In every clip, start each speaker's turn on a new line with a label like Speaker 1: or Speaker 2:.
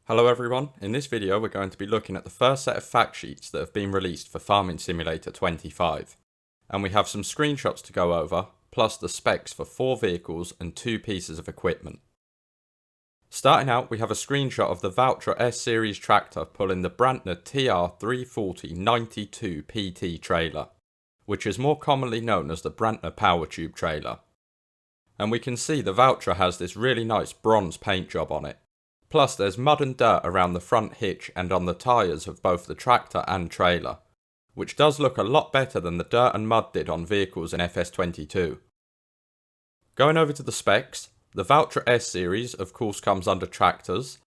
Speaker 1: Hello everyone, in this video we're going to be looking at the first set of fact sheets that have been released for Farming Simulator 25. And we have some screenshots to go over, plus the specs for 4 vehicles and 2 pieces of equipment. Starting out, we have a screenshot of the Valtra S-Series tractor pulling the Brantner TR340 92 PT trailer, which is more commonly known as the Brantner Power Tube trailer. And we can see the Valtra has this really nice bronze paint job on it. Plus there's mud and dirt around the front hitch and on the tyres of both the tractor and trailer, which does look a lot better than the dirt and mud did on vehicles in FS22. Going over to the specs, the Valtra S-Series of course comes under tractors,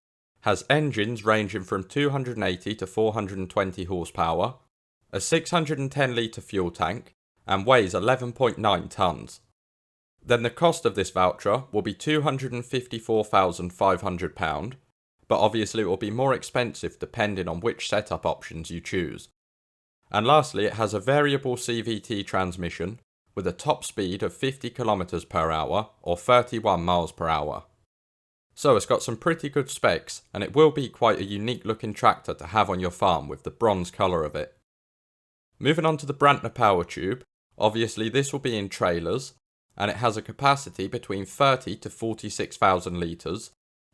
Speaker 1: has engines ranging from 280 to 420 horsepower, a 610 litre fuel tank, and weighs 11.9 tonnes. Then the cost of this Valtra will be £254,500, but obviously it will be more expensive depending on which setup options you choose. And lastly, it has a variable CVT transmission with a top speed of 50 km per hour or 31 miles per hour. So it's got some pretty good specs, and it will be quite a unique looking tractor to have on your farm with the bronze colour of it. Moving on to the Brantner Power Tube, obviously this will be in trailers, and it has a capacity between 30 to 46,000 litres,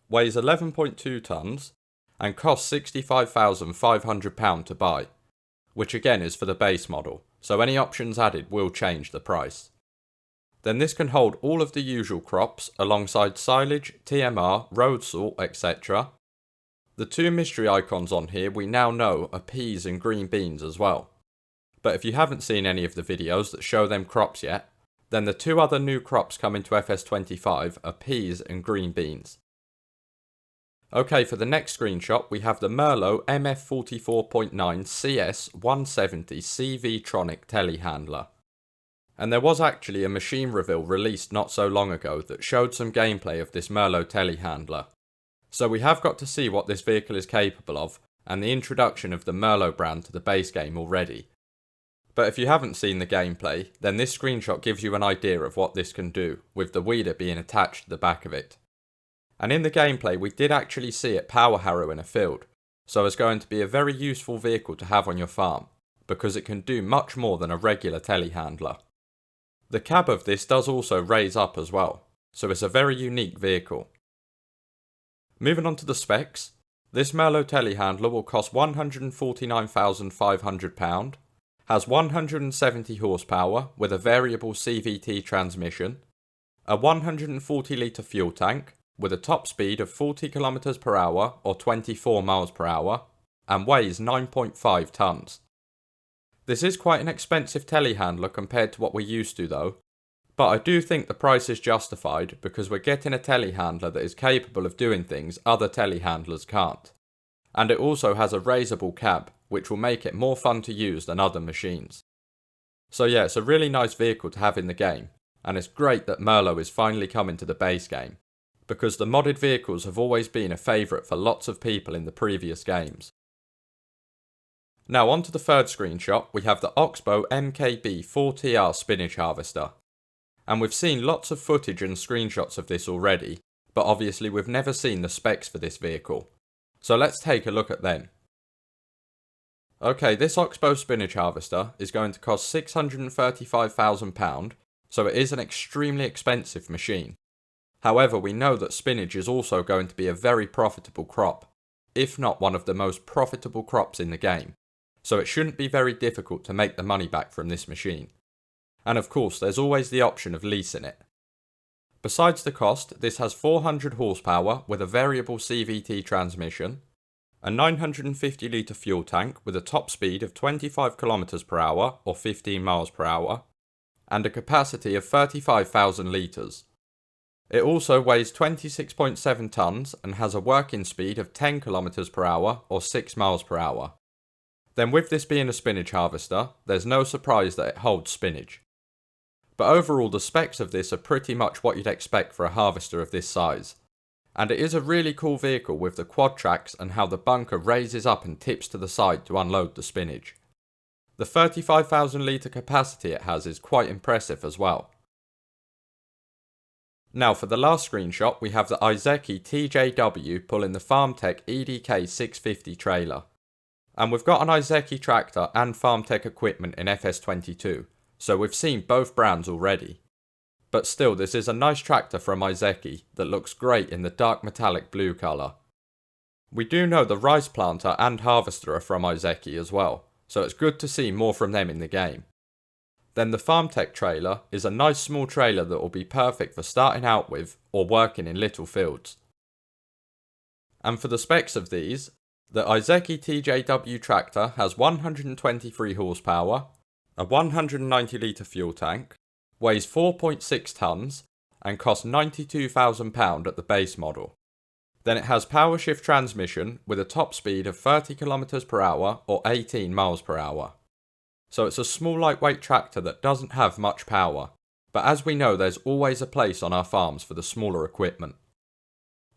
Speaker 1: weighs 11.2 tonnes, and costs £65,500 to buy, which again is for the base model, so any options added will change the price. Then this can hold all of the usual crops alongside silage, TMR, road salt, etc. The 2 mystery icons on here we now know are peas and green beans as well. But if you haven't seen any of the videos that show them crops yet, then the 2 other new crops coming to FS25 are peas and green beans. Okay, for the next screenshot we have the Merlo MF44.9 CS 170 CV-tronic telehandler. And there was actually a machine reveal released not so long ago that showed some gameplay of this Merlo telehandler. So we have got to see what this vehicle is capable of, and the introduction of the Merlo brand to the base game already. But if you haven't seen the gameplay, then this screenshot gives you an idea of what this can do, with the weeder being attached to the back of it. And in the gameplay we did actually see it power harrow in a field, so it's going to be a very useful vehicle to have on your farm, because it can do much more than a regular telehandler. The cab of this does also raise up as well, so it's a very unique vehicle. Moving on to the specs, this Merlo telehandler will cost £149,500, has 170 horsepower with a variable CVT transmission, a 140 litre fuel tank with a top speed of 40 km per hour or 24 miles per hour, and weighs 9.5 tonnes. This is quite an expensive telehandler compared to what we're used to though, but I do think the price is justified because we're getting a telehandler that is capable of doing things other telehandlers can't. And it also has a raisable cab, which will make it more fun to use than other machines. So yeah, it's a really nice vehicle to have in the game, and it's great that Merlo is finally coming to the base game, because the modded vehicles have always been a favourite for lots of people in the previous games. Now on to the third screenshot, we have the Oxbow MKB 4TR spinach harvester. And we've seen lots of footage and screenshots of this already, but obviously we've never seen the specs for this vehicle. So let's take a look at them. Okay, this Oxbow spinach harvester is going to cost £635,000, so it is an extremely expensive machine. However, we know that spinach is also going to be a very profitable crop, if not one of the most profitable crops in the game, so it shouldn't be very difficult to make the money back from this machine. And of course, there's always the option of leasing it. Besides the cost, this has 400 horsepower with a variable CVT transmission, a 950 litre fuel tank with a top speed of 25 km per hour or 15 miles per hour, and a capacity of 35,000 litres. It also weighs 26.7 tonnes and has a working speed of 10 km per hour or 6 miles per hour. Then with this being a spinach harvester, there's no surprise that it holds spinach. But overall the specs of this are pretty much what you'd expect for a harvester of this size. And it is a really cool vehicle with the quad tracks and how the bunker raises up and tips to the side to unload the spinach. The 35,000 litre capacity it has is quite impressive as well. Now for the last screenshot, we have the Iseki TJW pulling the FarmTech EDK 650 trailer. And we've got an Iseki tractor and FarmTech equipment in FS22, so we've seen both brands already. But still, this is a nice tractor from Iseki that looks great in the dark metallic blue colour. We do know the rice planter and harvester are from Iseki as well, so it's good to see more from them in the game. Then the FarmTech trailer is a nice small trailer that will be perfect for starting out with or working in little fields. And for the specs of these, the Iseki TJW tractor has 123 horsepower, a 190 litre fuel tank, weighs 4.6 tonnes and costs £92,000 at the base model. Then it has power shift transmission with a top speed of 30 km per hour or 18 miles per hour. So it's a small lightweight tractor that doesn't have much power, but as we know there's always a place on our farms for the smaller equipment.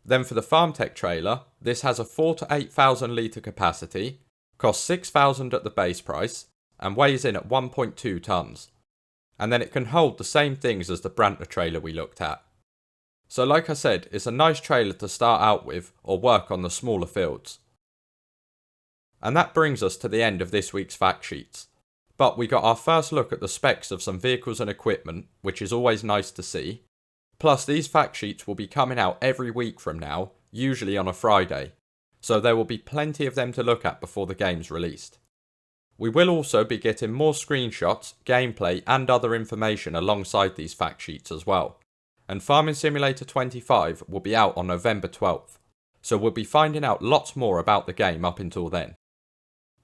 Speaker 1: Then for the FarmTech trailer, this has a 4,000 to 8,000 litre capacity, costs £6,000 at the base price, and weighs in at 1.2 tonnes. And then it can hold the same things as the Valtra trailer we looked at. So like I said, it's a nice trailer to start out with or work on the smaller fields. And that brings us to the end of this week's fact sheets. But we got our first look at the specs of some vehicles and equipment, which is always nice to see. Plus these fact sheets will be coming out every week from now, usually on a Friday, so there will be plenty of them to look at before the game's released. We will also be getting more screenshots, gameplay and other information alongside these fact sheets as well. And Farming Simulator 25 will be out on November 12th, so we'll be finding out lots more about the game up until then.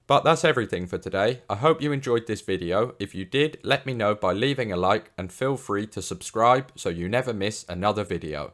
Speaker 1: But that's everything for today. I hope you enjoyed this video. If you did, let me know by leaving a like and feel free to subscribe so you never miss another video.